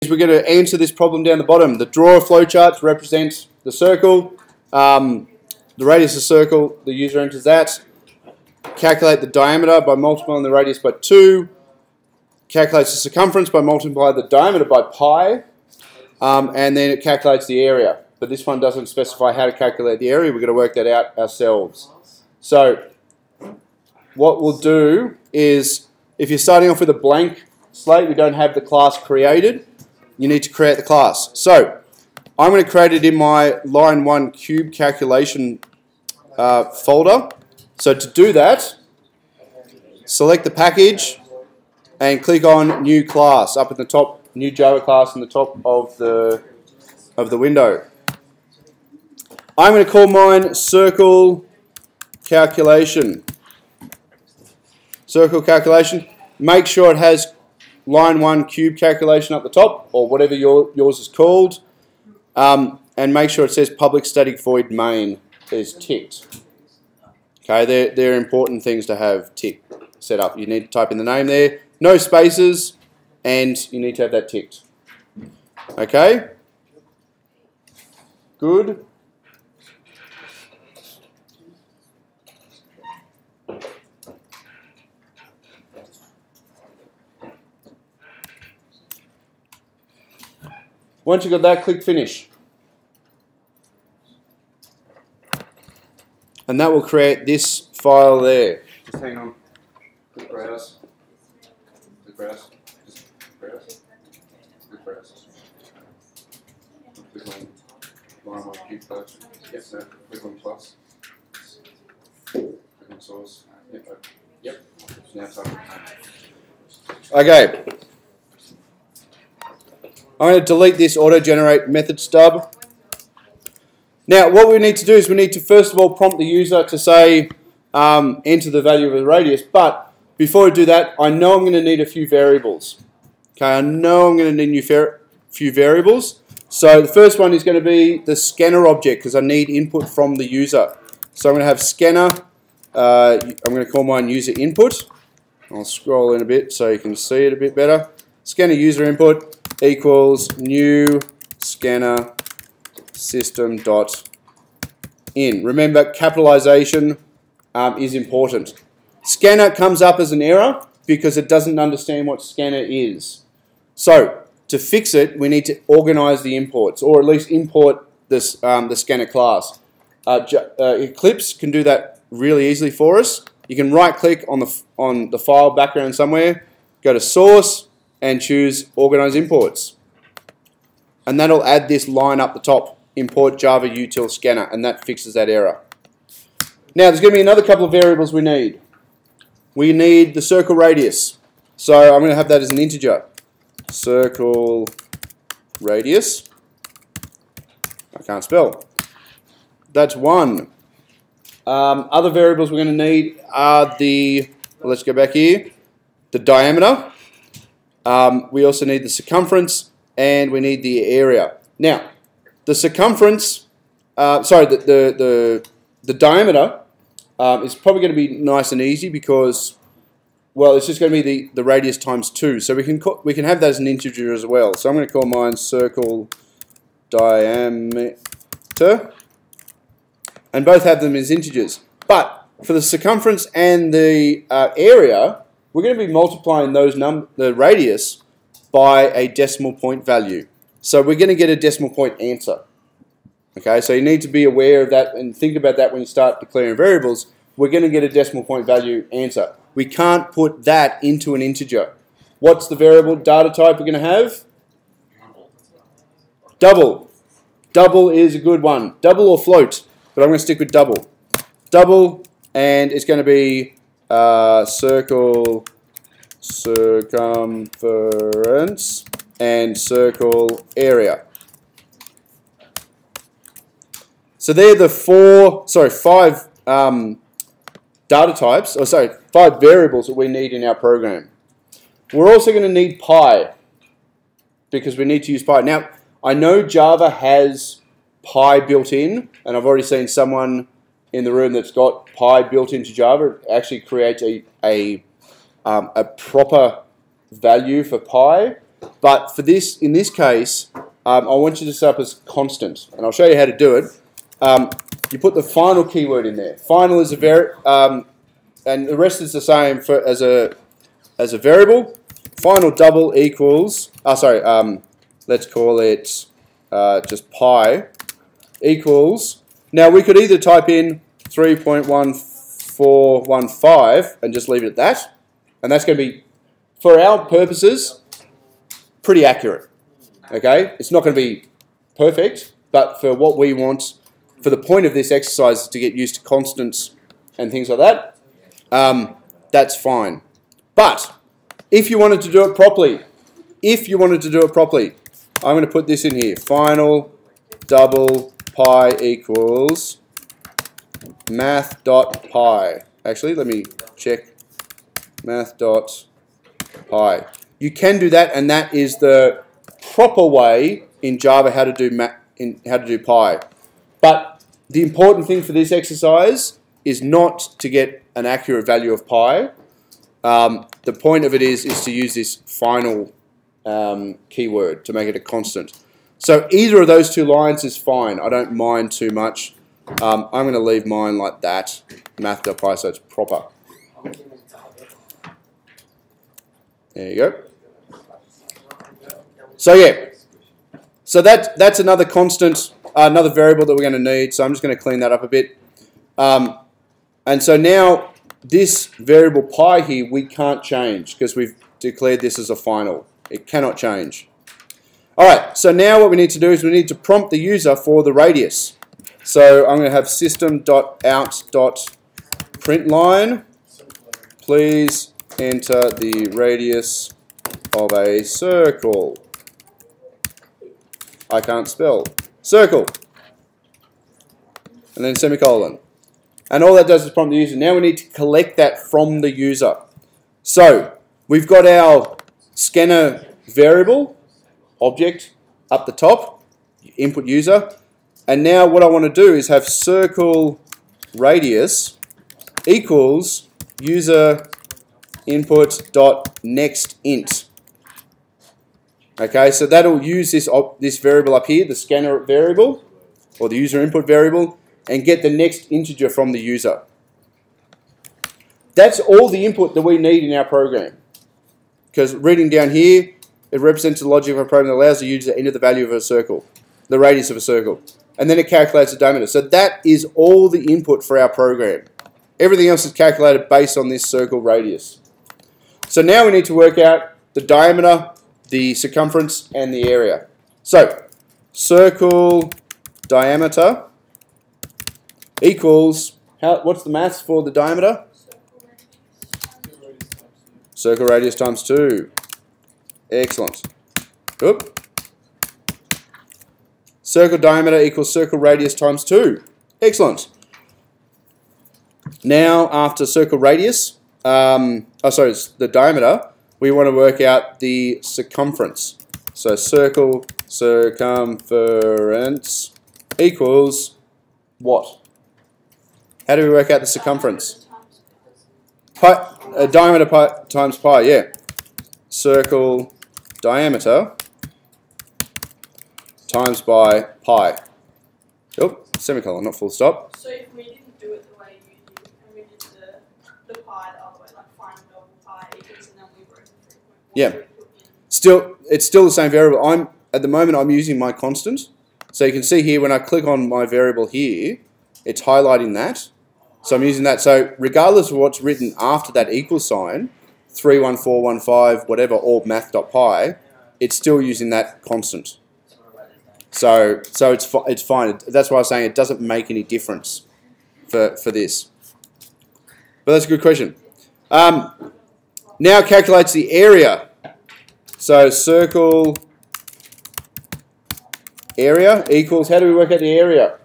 we're going to answer this problem down the bottom. The draw a flowchart to represent the circle, the radius of the circle, the user enters that. Calculate the diameter by multiplying the radius by 2. Calculates the circumference by multiplying the diameter by pi. And then it calculates the area. But this one doesn't specify how to calculate the area. We're going to work that out ourselves. So what we'll do is, if you're starting off with a blank slate, we don't have the class created, you need to create the class. So I'm going to create it in my line 1 cube calculation folder. So to do that, select the package and click on new class up at the top, new Java class in the top of the window. I'm going to call mine circleCalculation. CircleCalculation. Make sure it has line 1 cube calculation up the top, or whatever yours is called, and make sure it says public static void main is ticked. Okay, they're important things to have ticked, set up. You need to type in the name there, no spaces, and you need to have that ticked. Okay, good. Once you've got that, click Finish. And that will create this file there. Just hang on. Click Browse. Click Browse. Just Browse. Click Browse. Click on line 1 cube collection. Yes, no. Click on plus. Click on source. Yep. Now type it. Okay. I'm going to delete this auto-generate method stub. Now, what we need to do is we need to first of all prompt the user to say, enter the value of the radius. But before I do that, I know I'm going to need a few variables. Okay, I know I'm going to need a few variables. So the first one is going to be the scanner object, because I need input from the user. So I'm going to have scanner. I'm going to call mine user input. I'll scroll in a bit so you can see it a bit better. Scanner user input equals new scanner system.in. Remember, capitalization is important. Scanner comes up as an error because it doesn't understand what scanner is. So to fix it, we need to organize the imports, or at least import this, the scanner class. Eclipse can do that really easily for us. You can right click on the file background somewhere, go to source and choose organize imports. And that'll add this line up the top, import Java util scanner, and that fixes that error. Now there's going to be another couple of variables we need. We need the circle radius. So I'm going to have that as an integer. Circle radius. I can't spell. That's 1. Other variables we're going to need are let's go back here, the diameter. We also need the circumference, and we need the area. Now, the circumference, the diameter is probably going to be nice and easy because, well, it's just going to be the radius times 2. So we can have that as an integer as well. So I'm going to call mine circle diameter, and both have them as integers. But for the circumference and the area, we're going to be multiplying the radius by a decimal point value. So we're going to get a decimal point answer. Okay, so you need to be aware of that and think about that when you start declaring variables. We're going to get a decimal point value answer. We can't put that into an integer. What's the variable data type we're going to have? Double. Double is a good one. Double or float, but I'm going to stick with double. Double, and it's going to be circle circumference and circle area. So they're the 5 data types, 5 variables that we need in our program. We're also going to need pi, because we need to use pi. Now, I know Java has pi built in, and I've already seen someone in the room that's got pi built into Java. It actually creates a proper value for pi, But for this, in this case, I want you to set up as constant, and I'll show you how to do it. You put the final keyword in there. Final is a and the rest is the same for as a variable. Final double equals. Let's call it just pi equals. Now we could either type in 3.1415 and just leave it at that, and that's going to be, for our purposes, pretty accurate. Okay, it's not going to be perfect, but for what we want, for the point of this exercise is to get used to constants and things like that, that's fine. But if you wanted to do it properly, I'm going to put this in here. Final double pi equals math.pi. Actually, let me check. Math.pi. You can do that, and that is the proper way in Java how to do pi. But the important thing for this exercise is not to get an accurate value of pi. The point of it is to use this final keyword to make it a constant. So either of those two lines is fine. I don't mind too much. I'm going to leave mine like that, math.pi, so it's proper. There you go. So yeah, so that's another constant, another variable that we're going to need. So I'm just going to clean that up a bit. And so now this variable pi here we can't change because we've declared this as a final. It cannot change. Alright, so now what we need to do is we need to prompt the user for the radius. So I'm going to have system.out.println. Please enter the radius of a circle. I can't spell. Circle. And then semicolon. And all that does is prompt the user. Now we need to collect that from the user. So we've got our scanner variable object up the top, input user, and now what I want to do is have circle radius equals user input dot next int. Okay, so that'll use this variable up here, the scanner variable or the user input variable, and get the next integer from the user. That's all the input that we need in our program. Because reading down here, it represents the logic of a program that allows the user to enter the value of a circle, the radius of a circle, and then it calculates the diameter. So that is all the input for our program. Everything else is calculated based on this circle radius. So now we need to work out the diameter, the circumference, and the area. So circle diameter equals, what's the maths for the diameter? Circle radius times 2. Excellent. Oop. Circle diameter equals circle radius times 2. Excellent. Now, after circle radius, it's the diameter, we want to work out the circumference. So circle circumference equals what? How do we work out the circumference? Diameter times pi, yeah. Circle diameter times by pi. Oh, semicolon, not full stop. So if we didn't do it the way you did, and we did the pi the other way, like find double pi equals, and then we wrote 3.4. Yeah. It's still the same variable. At the moment I'm using my constant. So you can see here when I click on my variable here, it's highlighting that. So I'm using that. So regardless of what's written after that equal sign, 31415, whatever, or math.pi, it's still using that constant. So it's fine. That's why I was saying it doesn't make any difference for this. But that's a good question. Now calculates the area. So circle area equals, how do we work out the area?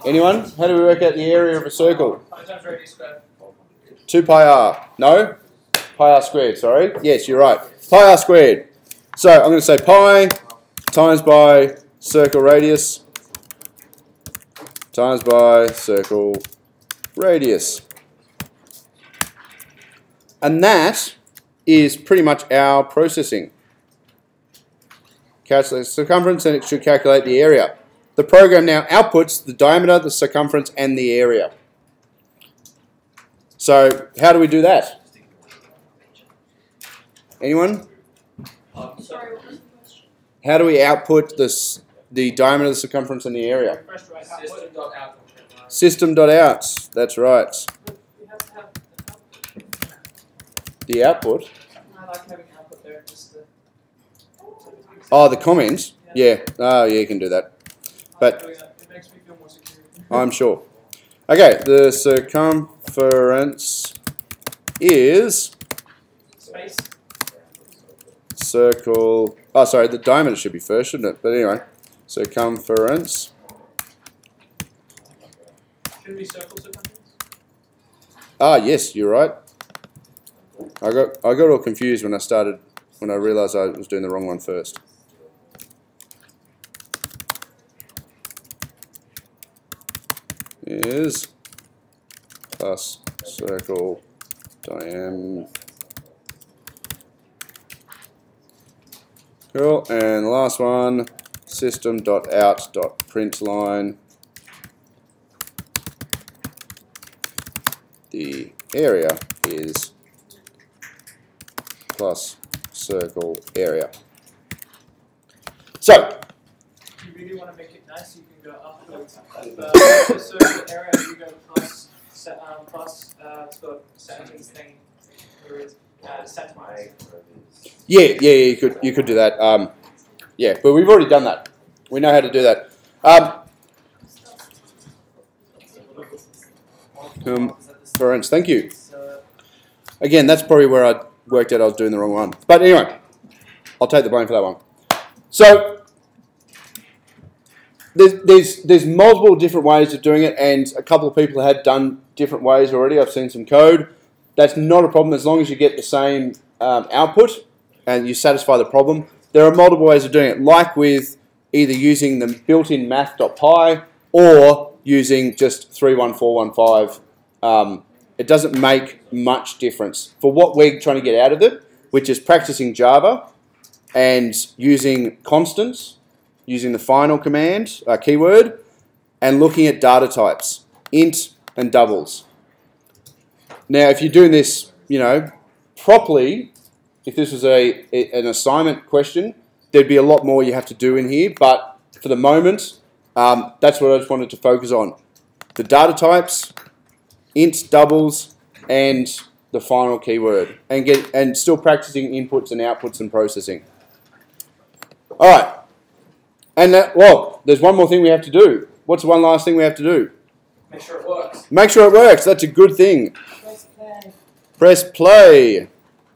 Anyone? How do we work out the area of a circle? 2 pi r. No? Pi r squared, sorry. Yes, you're right. Pi r squared. So I'm going to say pi times by circle radius times by circle radius. And that is pretty much our processing. Calculate the circumference and it should calculate the area. The program now outputs the diameter, the circumference, and the area. So how do we do that? Anyone? Sorry, what was the question? How do we output the diameter, the circumference, and the area? System.out. That's right. We have to have The output. I like having output there. Just the, Oh, the comments. Yeah. Oh, yeah, you can do that. But it makes me feel more secure. I'm sure. Okay, the circumference is Space. circle. Oh, sorry, the diameter should be first, shouldn't it? But anyway, circumference. Should be circle circumference. Ah, yes, you're right. I got all confused when I realised I was doing the wrong one first. Is plus circle diameter. Cool, and the last one, system.out.println the area is plus circle area. So, If you really want to make it nice, you can go upwards. The circle area, you go plus, it's got sentence thing, where it's centimeters. yeah, you could do that. Yeah, but we've already done that. We know how to do that. Florence, thank you. Again, that's probably where I worked out I was doing the wrong one. But anyway, I'll take the blame for that one. So, there's multiple different ways of doing it, and a couple of people have done different ways already. I've seen some code. That's not a problem as long as you get the same output and you satisfy the problem. There are multiple ways of doing it, like with either using the built-in math.py or using just 31415. It doesn't make much difference. For what we're trying to get out of it, which is practicing Java and using constants, using the final command, keyword, and looking at data types, int and doubles. Now, if you're doing this, properly, if this was an assignment question, there'd be a lot more you have to do in here, but for the moment, that's what I just wanted to focus on. The data types, int, doubles, and the final keyword, and still practicing inputs and outputs and processing. All right, and there's one more thing we have to do. What's the one last thing we have to do? Make sure it works. Make sure it works. That's a good thing. Press play. Press play,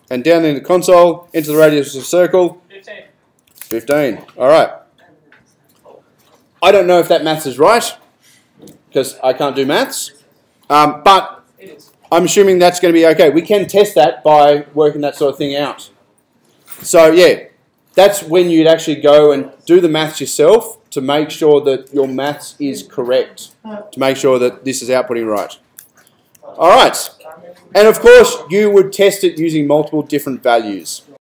and down in the console, enter the radius of the circle. 15. 15. All right. I don't know if that maths is right because I can't do maths, but It is. I'm assuming that's going to be okay. We can test that by working that sort of thing out. So yeah, that's when you'd actually go and do the maths yourself to make sure that your maths is correct, to make sure that this is outputting right. All right. And of course, you would test it using multiple different values.